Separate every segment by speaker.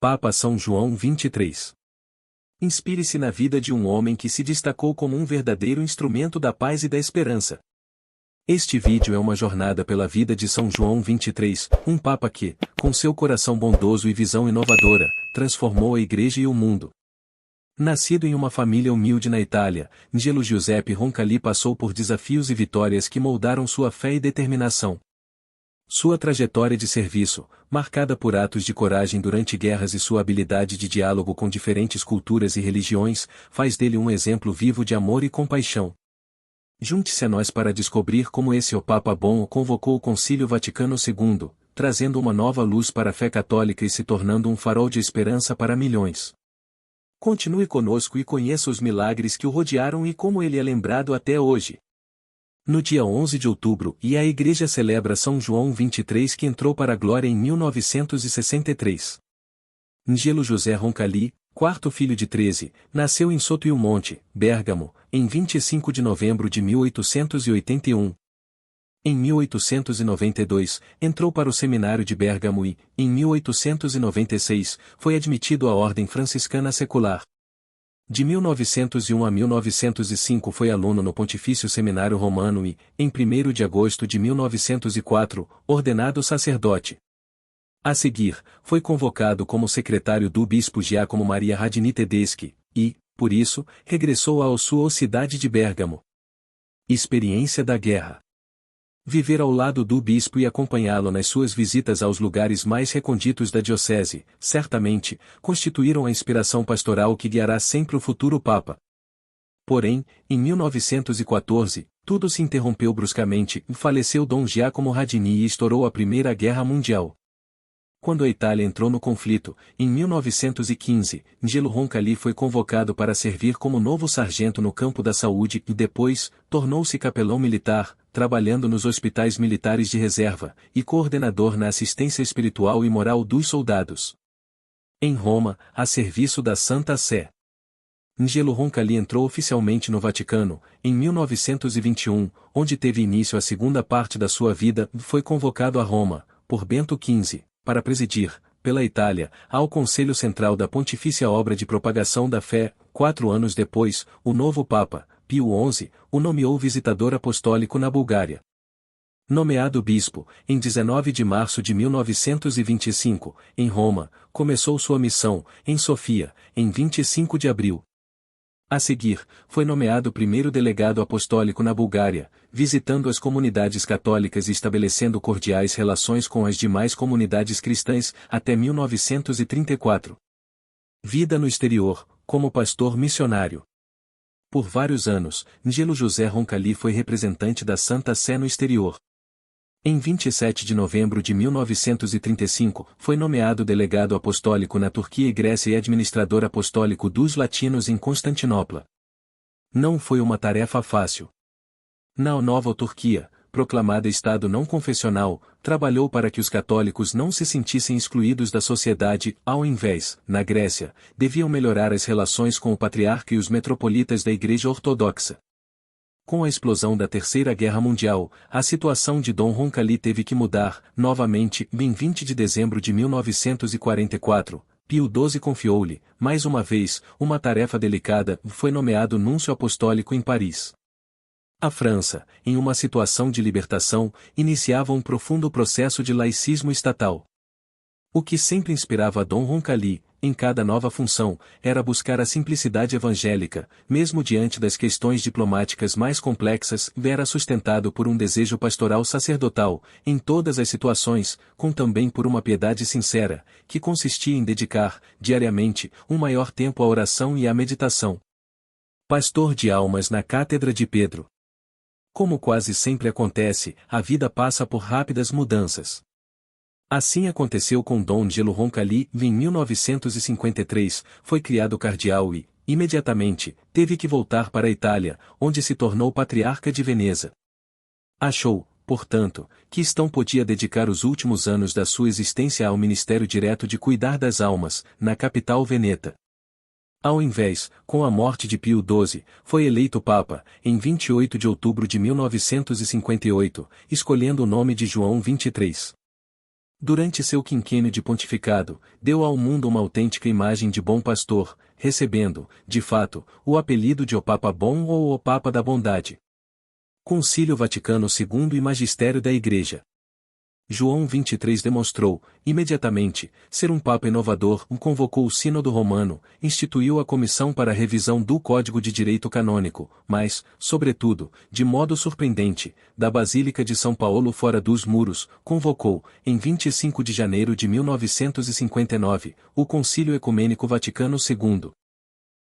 Speaker 1: Papa São João 23. Inspire-se na vida de um homem que se destacou como um verdadeiro instrumento da paz e da esperança. Este vídeo é uma jornada pela vida de São João 23, um Papa que, com seu coração bondoso e visão inovadora, transformou a Igreja e o mundo. Nascido em uma família humilde na Itália, Angelo Giuseppe Roncalli passou por desafios e vitórias que moldaram sua fé e determinação. Sua trajetória de serviço, marcada por atos de coragem durante guerras e sua habilidade de diálogo com diferentes culturas e religiões, faz dele um exemplo vivo de amor e compaixão. Junte-se a nós para descobrir como esse Papa bom convocou o Concílio Vaticano II, trazendo uma nova luz para a fé católica e se tornando um farol de esperança para milhões. Continue conosco e conheça os milagres que o rodearam e como ele é lembrado até hoje. No dia 11 de outubro, a Igreja celebra São João 23 que entrou para a glória em 1963. Angelo José Roncalli, quarto filho de 13, nasceu em Sottomonte, Bérgamo, em 25 de novembro de 1881. Em 1892, entrou para o seminário de Bérgamo e, em 1896, foi admitido à Ordem Franciscana Secular. De 1901 a 1905 foi aluno no Pontifício Seminário Romano e, em 1º de agosto de 1904, ordenado sacerdote. A seguir, foi convocado como secretário do bispo Giacomo Maria Radini Tedeschi, e, por isso, regressou à sua cidade de Bérgamo. Experiência da guerra. Viver ao lado do bispo e acompanhá-lo nas suas visitas aos lugares mais recônditos da diocese, certamente, constituíram a inspiração pastoral que guiará sempre o futuro Papa. Porém, em 1914, tudo se interrompeu bruscamente e faleceu Dom Giacomo Radini e estourou a Primeira Guerra Mundial. Quando a Itália entrou no conflito, em 1915, Angelo Roncalli foi convocado para servir como novo sargento no campo da saúde e depois, tornou-se capelão militar, trabalhando nos hospitais militares de reserva, e coordenador na assistência espiritual e moral dos soldados. Em Roma, a serviço da Santa Sé. Angelo Roncalli entrou oficialmente no Vaticano, em 1921, onde teve início a segunda parte da sua vida e foi convocado a Roma, por Bento XV, para presidir, pela Itália, ao Conselho Central da Pontifícia Obra de Propagação da Fé. 4 anos depois, o novo Papa, Pio XI, o nomeou visitador apostólico na Bulgária. Nomeado bispo, em 19 de março de 1925, em Roma, começou sua missão, em Sofia, em 25 de abril. A seguir, foi nomeado primeiro delegado apostólico na Bulgária, visitando as comunidades católicas e estabelecendo cordiais relações com as demais comunidades cristãs, até 1934. Vida no exterior, como pastor missionário. Por vários anos, Angelo José Roncalli foi representante da Santa Sé no exterior. Em 27 de novembro de 1935, foi nomeado delegado apostólico na Turquia e Grécia e administrador apostólico dos latinos em Constantinopla. Não foi uma tarefa fácil. Na nova Turquia, proclamada Estado não confessional, trabalhou para que os católicos não se sentissem excluídos da sociedade, ao invés, na Grécia, deviam melhorar as relações com o patriarca e os metropolitas da Igreja Ortodoxa. Com a explosão da Terceira Guerra Mundial, a situação de Dom Roncalli teve que mudar, novamente, em 20 de dezembro de 1944, Pio XII confiou-lhe, mais uma vez, uma tarefa delicada e foi nomeado núncio apostólico em Paris. A França, em uma situação de libertação, iniciava um profundo processo de laicismo estatal. O que sempre inspirava Dom Roncalli, em cada nova função, era buscar a simplicidade evangélica, mesmo diante das questões diplomáticas mais complexas, era sustentado por um desejo pastoral sacerdotal, em todas as situações, com também por uma piedade sincera, que consistia em dedicar, diariamente, um maior tempo à oração e à meditação. Pastor de almas na Cátedra de Pedro. Como quase sempre acontece, a vida passa por rápidas mudanças. Assim aconteceu com Dom Angelo Roncalli, em 1953, foi criado cardeal e, imediatamente, teve que voltar para a Itália, onde se tornou patriarca de Veneza. Achou, portanto, que Estão podia dedicar os últimos anos da sua existência ao ministério direto de cuidar das almas, na capital veneta. Ao invés, com a morte de Pio XII, foi eleito Papa, em 28 de outubro de 1958, escolhendo o nome de João 23. Durante seu quinquênio de pontificado, deu ao mundo uma autêntica imagem de bom pastor, recebendo, de fato, o apelido de O Papa Bom ou O Papa da Bondade. Concílio Vaticano II e Magistério da Igreja. João XXIII demonstrou, imediatamente, ser um Papa inovador, convocou o Sínodo Romano, instituiu a Comissão para a Revisão do Código de Direito Canônico, mas, sobretudo, de modo surpreendente, da Basílica de São Paulo fora dos muros, convocou, em 25 de janeiro de 1959, o Concílio Ecumênico Vaticano II.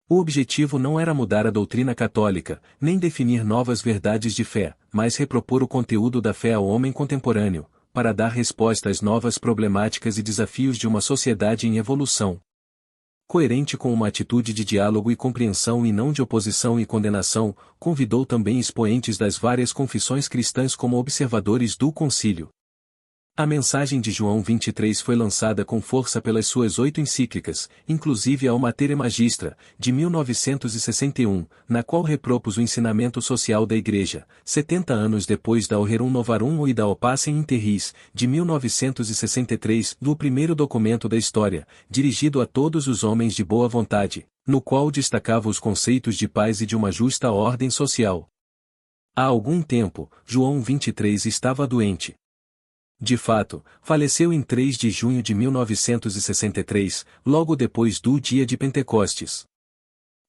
Speaker 1: O objetivo não era mudar a doutrina católica, nem definir novas verdades de fé, mas repropor o conteúdo da fé ao homem contemporâneo, para dar resposta às novas problemáticas e desafios de uma sociedade em evolução. Coerente com uma atitude de diálogo e compreensão e não de oposição e condenação, convidou também expoentes das várias confissões cristãs como observadores do concílio. A mensagem de João XXIII foi lançada com força pelas suas 8 encíclicas, inclusive a Mater Magistra, de 1961, na qual repropôs o ensinamento social da Igreja, 70 anos depois da Rerum Novarum e da O Pacem in Terris, de 1963, do primeiro documento da história, dirigido a todos os homens de boa vontade, no qual destacava os conceitos de paz e de uma justa ordem social. Há algum tempo, João XXIII estava doente. De fato, faleceu em 3 de junho de 1963, logo depois do dia de Pentecostes.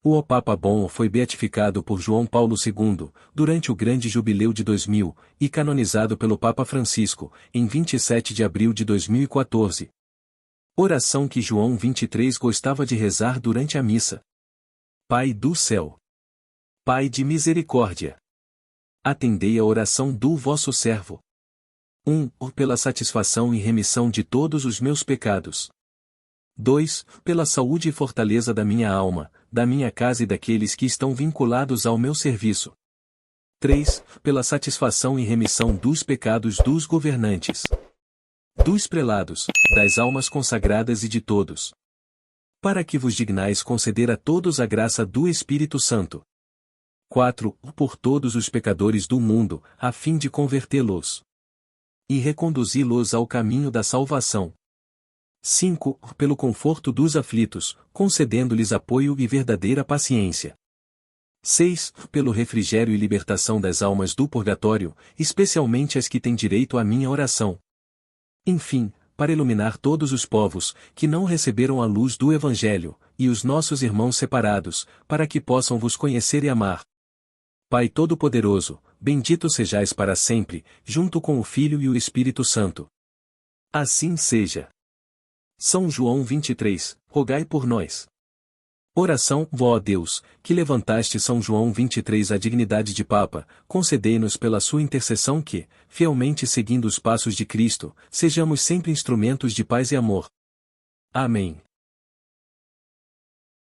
Speaker 1: O Papa Bom foi beatificado por João Paulo II, durante o grande jubileu de 2000, e canonizado pelo Papa Francisco, em 27 de abril de 2014. Oração que João XXIII gostava de rezar durante a missa. Pai do céu, Pai de misericórdia, atendei a oração do vosso servo. 1. Pela satisfação e remissão de todos os meus pecados. 2. Pela saúde e fortaleza da minha alma, da minha casa e daqueles que estão vinculados ao meu serviço. 3. Pela satisfação e remissão dos pecados dos governantes, dos prelados, das almas consagradas e de todos. Para que vos dignais conceder a todos a graça do Espírito Santo. 4. Por todos os pecadores do mundo, a fim de convertê-los e reconduzi-los ao caminho da salvação. 5. Pelo conforto dos aflitos, concedendo-lhes apoio e verdadeira paciência. 6. Pelo refrigério e libertação das almas do purgatório, especialmente as que têm direito à minha oração. Enfim, para iluminar todos os povos, que não receberam a luz do Evangelho, e os nossos irmãos separados, para que possam vos conhecer e amar. Pai Todo-Poderoso, bendito sejais para sempre, junto com o Filho e o Espírito Santo. Assim seja. São João XXIII, rogai por nós. Oração, ó Deus, que levantaste São João XXIII à dignidade de Papa, concedei-nos pela sua intercessão que, fielmente seguindo os passos de Cristo, sejamos sempre instrumentos de paz e amor. Amém.